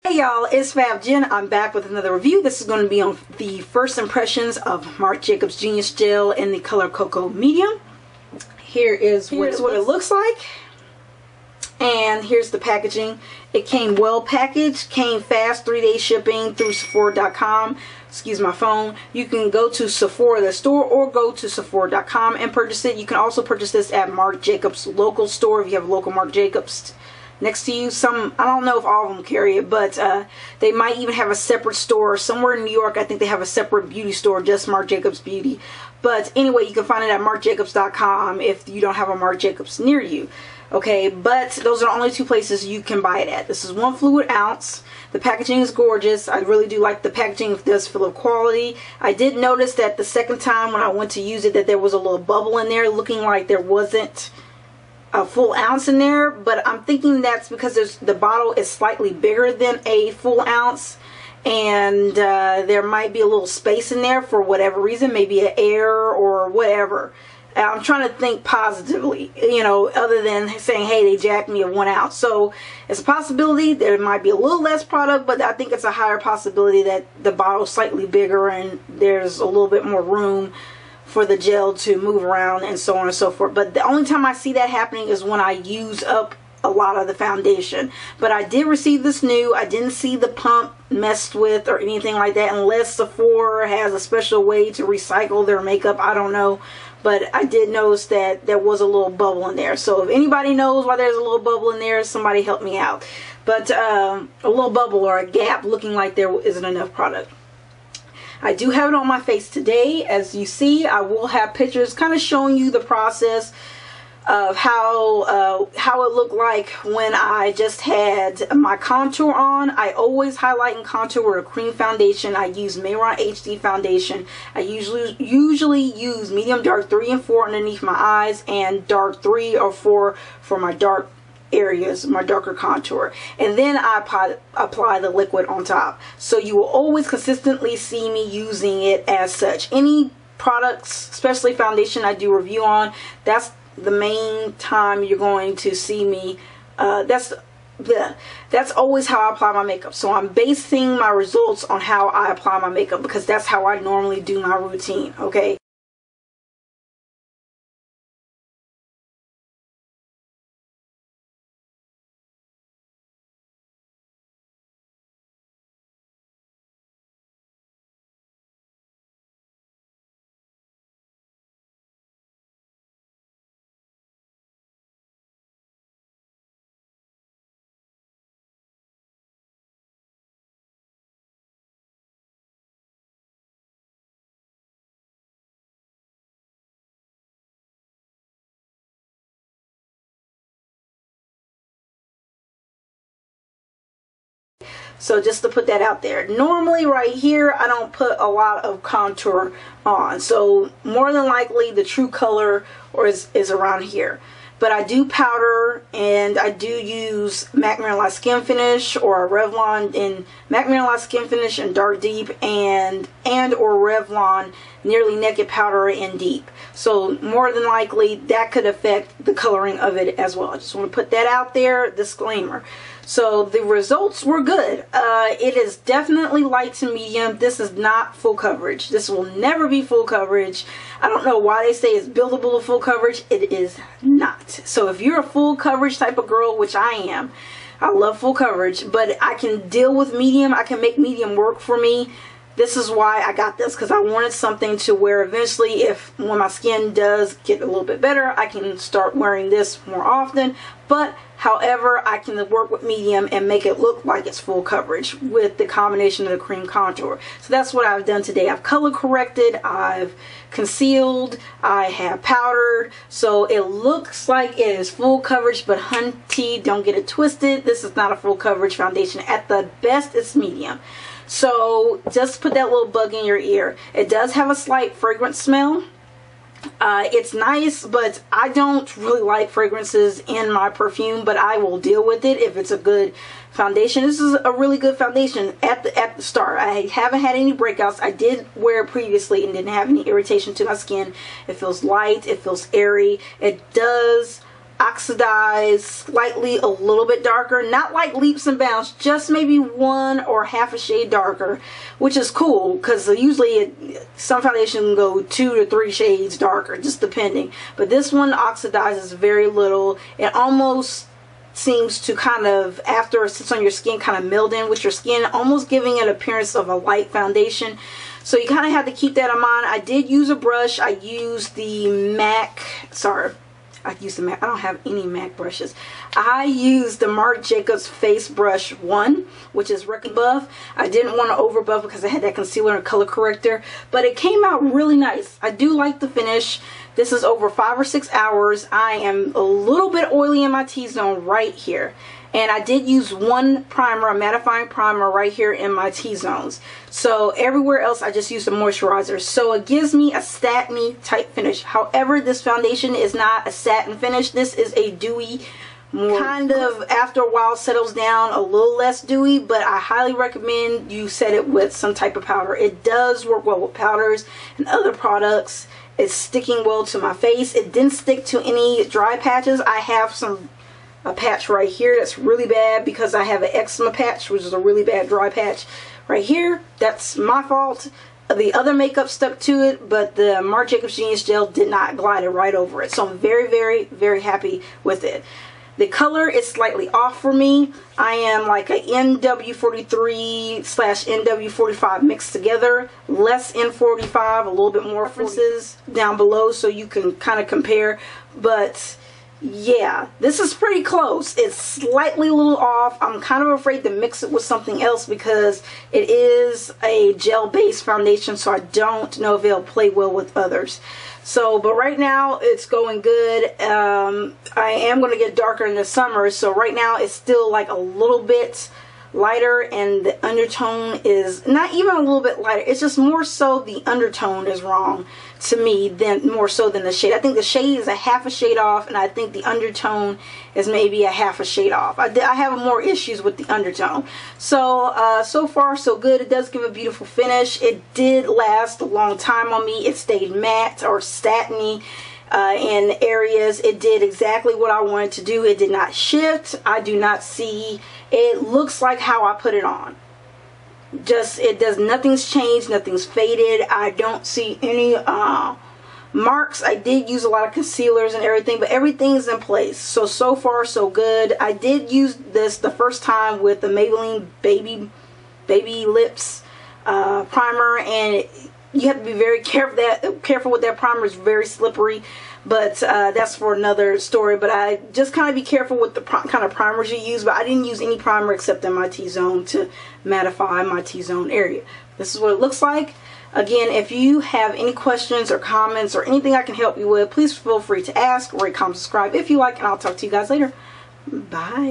Hey y'all, it's Fab Jen. I'm back with another review. This is going to be on the first impressions of Marc Jacobs Genius Gel in the color Cocoa Medium. Here's what it looks like. And here's the packaging. It came well packaged, came fast, 3-day shipping through Sephora.com. Excuse my phone. You can go to Sephora, the store, or go to Sephora.com and purchase it. You can also purchase this at Marc Jacobs local store if you have a local Marc Jacobs next to you. I don't know if all of them carry it, but they might even have a separate store somewhere in New York. I think they have a separate beauty store, just Marc Jacobs Beauty. But anyway, you can find it at marcjacobs.com if you don't have a Marc Jacobs near you. Okay, but those are the only two places you can buy it at. This is 1 fluid ounce. The packaging is gorgeous. I really do like the packaging. It does feel of quality. I did notice that the second time when I went to use it that there was a little bubble in there, looking like there wasn't a full ounce in there, but I'm thinking that's because the bottle is slightly bigger than a full ounce, and there might be a little space in there for whatever reason, maybe an air or whatever. I'm trying to think positively, you know, other than saying, hey, they jacked me of 1 ounce. So it's a possibility there might be a little less product, but I think it's a higher possibility that the bottle's slightly bigger and there's a little bit more room for the gel to move around and so on and so forth. But the only time I see that happening is when I use up a lot of the foundation. But I did receive this new. I didn't see the pump messed with or anything like that, unless Sephora has a special way to recycle their makeup. I don't know. But I did notice that there was a little bubble in there. So if anybody knows why there's a little bubble in there, somebody help me out. But a little bubble or a gap looking like there isn't enough product. I do have it on my face today. As you see, I will have pictures kind of showing you the process of how it looked like when I just had my contour on. I always highlight and contour with a cream foundation. I use Mayron HD foundation. I usually use medium dark 3 and 4 underneath my eyes and dark 3 or 4 for my dark areas, my darker contour, and then I apply the liquid on top. So you will always consistently see me using it as such. Any products, especially foundation, I do review on, that's the main time you're going to see me. That's always how I apply my makeup. So I'm basing my results on how I apply my makeup because that's how I normally do my routine. Okay. So just to put that out there, normally right here I don't put a lot of contour on, so more than likely the true color is around here. But I do powder, and I do use MAC Mineral Skin Finish or Revlon in MAC Mineral Skin Finish in Dark Deep and or Revlon Nearly Naked Powder in Deep. So more than likely that could affect the coloring of it as well. I just want to put that out there, disclaimer. So the results were good. It is definitely light to medium. This is not full coverage. This will never be full coverage. I don't know why they say it's buildable to full coverage. It is not. So if you're a full coverage type of girl, which I am, I love full coverage, but I can deal with medium. I can make medium work for me. This is why I got this, because I wanted something to where eventually, when my skin does get a little bit better, I can start wearing this more often. But however, I can work with medium and make it look like it's full coverage with the combination of the cream contour. So that's what I've done today. I've color corrected, I've concealed, I have powdered, so it looks like it is full coverage, but hunty, don't get it twisted. This is not a full coverage foundation. At the best, it's medium. So just put that little bug in your ear. It does have a slight fragrant smell. It's nice, but I don't really like fragrances in my perfume, but I will deal with it if it's a good foundation. This is a really good foundation at the start. I haven't had any breakouts. I did wear it previously and didn't have any irritation to my skin. It feels light, it feels airy. It does oxidize slightly a little bit darker, not like leaps and bounds, just maybe 1 or half a shade darker, which is cool because usually some foundation can go 2 to 3 shades darker, just depending, but this one oxidizes very little. It almost seems to kind of, after it sits on your skin, kind of meld in with your skin, almost giving an appearance of a light foundation. So you kind of have to keep that in mind. I did use a brush. I used the MAC, I don't have any MAC brushes. I used the Marc Jacobs Face Brush 1, which is Wreck Buff. I didn't want to over buff because I had that concealer and color corrector, but it came out really nice. I do like the finish. This is over 5 or 6 hours. I am a little bit oily in my T-zone right here. And I did use one primer, a mattifying primer right here in my T-zones. So everywhere else I just used a moisturizer. So it gives me a satiny type finish. However, this foundation is not a satin finish. This is a dewy, more kind of, after a while settles down, a little less dewy, but I highly recommend you set it with some type of powder. It does work well with powders and other products. It's sticking well to my face. It didn't stick to any dry patches. I have a patch right here that's really bad because I have an eczema patch, which is a really bad dry patch right here. That's my fault. The other makeup stuck to it, but the Marc Jacobs Genius Gel did not glide it right over it. So I'm very, very, very happy with it. The color is slightly off for me. I am like a NW43/NW45 mixed together. Less N45, a little bit more references down below so you can kind of compare. But yeah, this is pretty close. It's slightly a little off. I'm kind of afraid to mix it with something else because it is a gel-based foundation, so I don't know if it'll play well with others. So, but right now it's going good. I am going to get darker in the summer, so right now it's still like a little bit lighter, and the undertone is not even a little bit lighter. It's just more so the undertone is wrong to me than more so than the shade. I think the shade is a half a shade off, and I think the undertone is maybe a half a shade off. I have more issues with the undertone. So so far so good. It does give a beautiful finish. It did last a long time on me. It stayed matte or satiny in areas. It did exactly what I wanted to do. It did not shift. I do not see, it looks like how I put it on. Just, it does, nothing's changed, nothing's faded. I don't see any marks. I did use a lot of concealers and everything, but everything's in place. So far so good. I did use this the first time with the Maybelline Baby Lips primer, and you have to be very careful with that primer. It's very slippery, but that's for another story. But I just kind of be careful with the kind of primers you use. But I didn't use any primer except in my T-zone to mattify my T-zone area. This is what it looks like. Again, if you have any questions or comments or anything I can help you with, please feel free to ask, rate, comment, subscribe if you like, and I'll talk to you guys later. Bye.